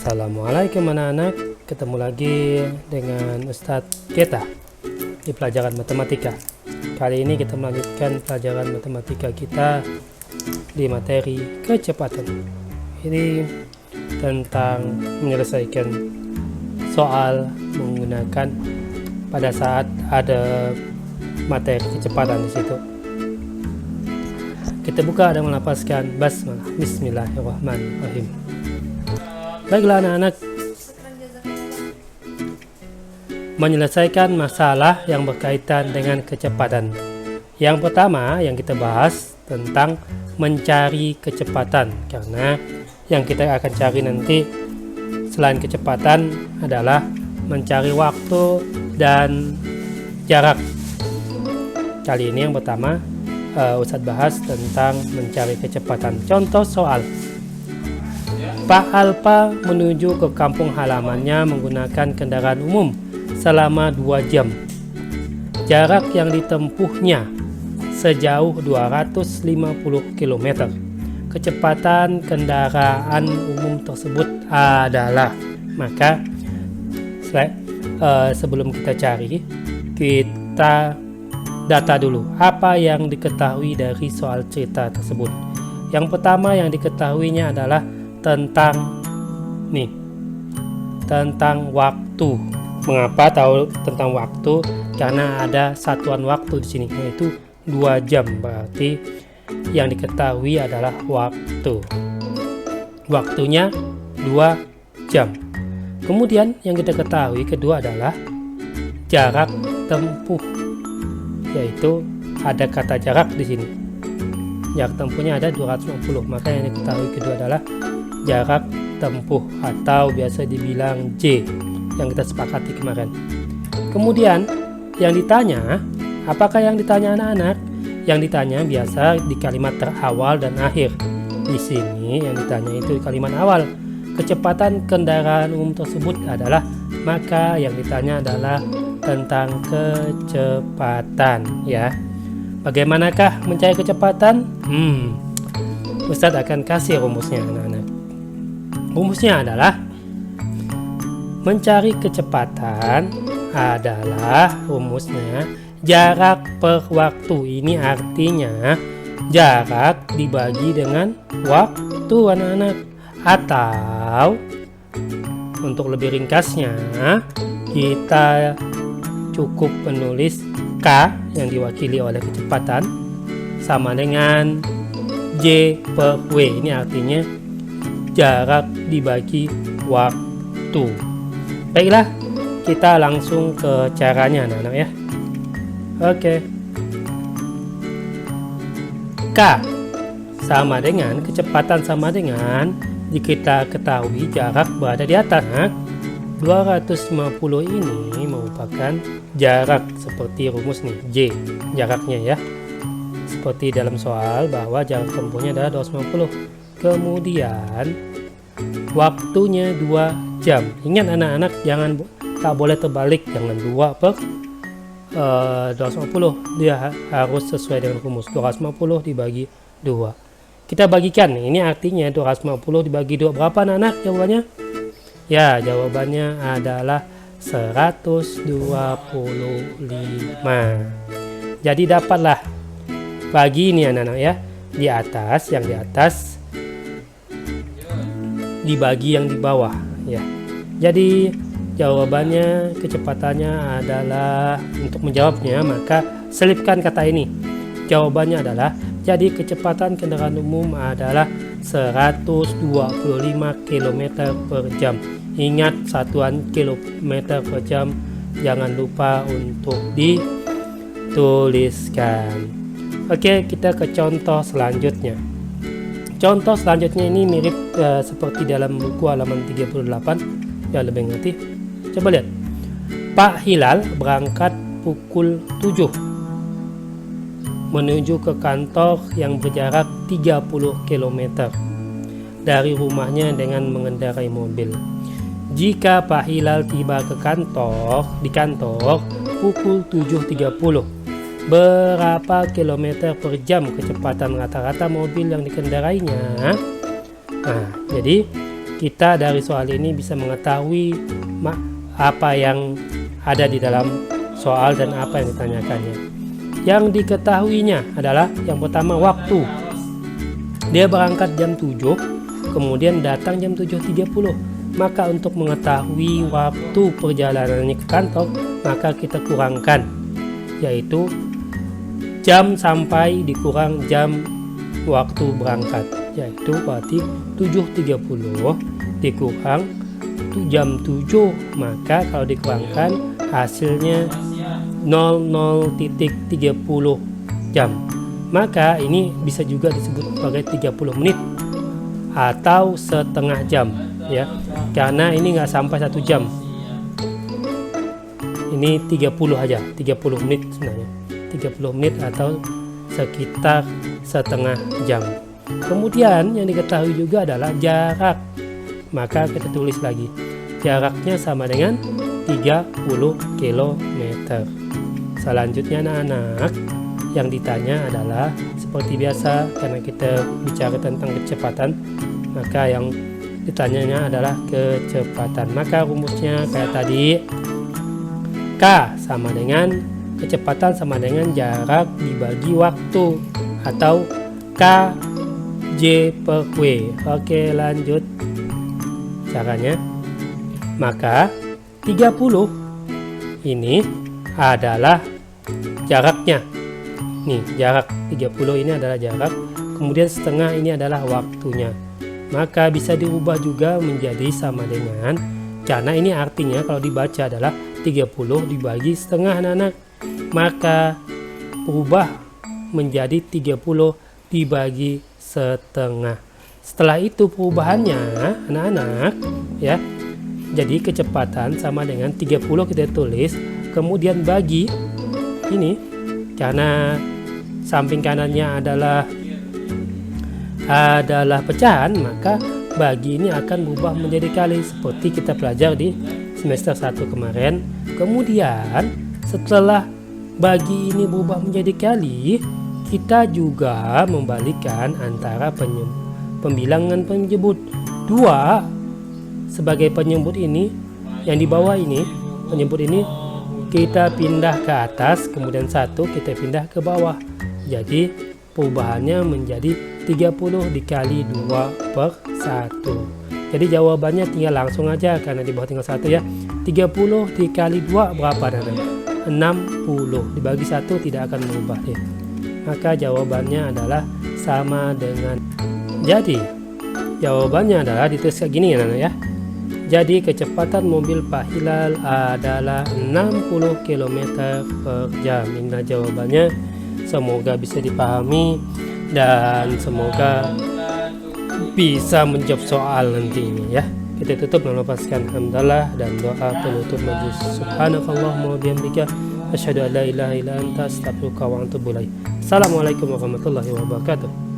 Assalamualaikum anak-anak, ketemu lagi dengan Ustadz Geta di pelajaran matematika. Kali ini kita melanjutkan pelajaran matematika kita di materi kecepatan. Ini tentang menyelesaikan soal menggunakan pada saat ada materi kecepatan di situ. Kita buka dan melafazkan basmalah. Bismillahirrahmanirrahim. Baiklah anak-anak, menyelesaikan masalah yang berkaitan dengan kecepatan. Yang pertama yang kita bahas tentang mencari kecepatan, karena yang kita akan cari nanti selain kecepatan adalah mencari waktu dan jarak. Kali ini yang pertama Ustadz bahas tentang mencari kecepatan. Contoh soal: Pak Alpa menuju ke kampung halamannya menggunakan kendaraan umum selama 2 jam. Jarak yang ditempuhnya sejauh 250 km. Kecepatan kendaraan umum tersebut adalah, maka sebelum kita cari, kita data dulu apa yang diketahui dari soal cerita tersebut. Yang pertama yang diketahuinya adalah tentang waktu. Mengapa tahu tentang waktu? Karena ada satuan waktu di sini, yaitu 2 jam. Berarti yang diketahui adalah waktu. Waktunya 2 jam. Kemudian yang kita ketahui kedua adalah jarak tempuh, yaitu ada kata jarak di sini. Jarak tempuhnya ada 250, maka yang diketahui kedua adalah jarak tempuh atau biasa dibilang J yang kita sepakati kemarin. Kemudian yang ditanya, apakah yang ditanya anak-anak? Yang ditanya biasa di kalimat terawal dan akhir. Di sini yang ditanya itu di kalimat awal. Kecepatan kendaraan umum tersebut adalah, maka yang ditanya adalah tentang kecepatan, ya. Bagaimanakah mencari kecepatan? Ustadz akan kasih rumusnya anak-anak. Rumusnya adalah mencari kecepatan adalah rumusnya jarak per waktu. Ini artinya jarak dibagi dengan waktu anak-anak. Atau untuk lebih ringkasnya, kita cukup menulis K yang diwakili oleh kecepatan sama dengan J per W. Ini artinya jarak dibagi waktu. Baiklah, kita langsung ke caranya anak-anak ya. Oke. K sama dengan kecepatan sama dengan, jika kita ketahui jarak berada di atas. 250 ini merupakan jarak seperti rumus nih, J jaraknya ya. Seperti dalam soal bahwa jarak tempuhnya adalah 250. Kemudian waktunya 2 jam. Ingat anak-anak, tak boleh terbalik, jangan 2 per 250. Dia harus sesuai dengan rumus 250 dibagi 2. Kita bagikan, ini artinya 250 dibagi 2 berapa anak-anak jawabannya? Ya, jawabannya adalah 125. Jadi dapatlah bagi ini anak-anak ya, di atas, yang di atas dibagi yang di bawah ya. Jadi jawabannya, kecepatannya adalah, untuk menjawabnya maka selipkan kata ini. Jawabannya adalah, jadi kecepatan kendaraan umum adalah 125 km per jam. Ingat satuan kilometer per jam, jangan lupa untuk dituliskan. Oke, kita ke contoh selanjutnya. Contoh selanjutnya ini mirip seperti dalam buku halaman 38, ya lebih ngerti. Coba lihat. Pak Hilal berangkat pukul 7 menuju ke kantor yang berjarak 30 km dari rumahnya dengan mengendarai mobil. Jika Pak Hilal tiba di kantor pukul 7.30, berapa kilometer per jam kecepatan rata-rata mobil yang dikendarainya? Nah, jadi kita dari soal ini bisa mengetahui apa yang ada di dalam soal dan apa yang ditanyakannya. Yang diketahuinya adalah yang pertama waktu. Dia berangkat jam 7, kemudian datang jam 7.30. Maka untuk mengetahui waktu perjalanannya ke kantor, maka kita kurangkan, yaitu jam sampai dikurang jam waktu berangkat, yaitu berarti 7.30 dikurang jam 7, maka kalau dikurangkan hasilnya 00.30 jam. Maka ini bisa juga disebut sebagai 30 menit atau setengah jam, ya, karena ini nggak sampai 1 jam, ini 30 aja, 30 menit sebenarnya, 30 menit atau sekitar setengah jam. Kemudian yang diketahui juga adalah jarak, maka kita tulis lagi jaraknya sama dengan 30 km. Selanjutnya anak-anak, yang ditanya adalah seperti biasa, karena kita bicara tentang kecepatan, maka yang ditanyanya adalah kecepatan. Maka rumusnya kayak tadi, K sama dengan kecepatan sama dengan jarak dibagi waktu, atau K J per W. Oke, lanjut caranya. Maka 30 ini adalah jaraknya. Nih, jarak 30 ini adalah jarak, kemudian setengah ini adalah waktunya. Maka bisa diubah juga menjadi sama dengan, karena ini artinya kalau dibaca adalah 30 dibagi setengah anak-anak, maka ubah menjadi 30 dibagi setengah. Setelah itu perubahannya anak-anak, ya, jadi kecepatan sama dengan 30 kita tulis, kemudian bagi ini, karena samping kanannya adalah pecahan, maka bagi ini akan berubah menjadi kali seperti kita pelajari di semester 1 kemarin. Kemudian setelah bagi ini berubah menjadi kali, kita juga membalikkan antara pembilangan penyebut. 2 sebagai penyebut ini, yang di bawah ini penyebut ini kita pindah ke atas, kemudian 1 kita pindah ke bawah. Jadi perubahannya menjadi 30 dikali 2 per 1. Jadi jawabannya tinggal langsung aja, karena di bawah tinggal 1 ya. 30 dikali 2 berapa nanti? 60. Dibagi 1 tidak akan berubah deh. Maka jawabannya adalah sama dengan, jadi jawabannya adalah ditulis kayak gini ya, ya. Jadi kecepatan mobil Pak Hilal adalah 60 km per jam. Inilah jawabannya. Semoga bisa dipahami dan semoga bisa menjawab soal nantinya, ya. Kita tutup dengan melepaskan hamdalah dan doa penutup majlis. Subhanakallahumma wa bihamdika asyhadu an la ilaha illa anta astaghfiruka wa atubu ilaik. Assalamualaikum warahmatullahi wabarakatuh.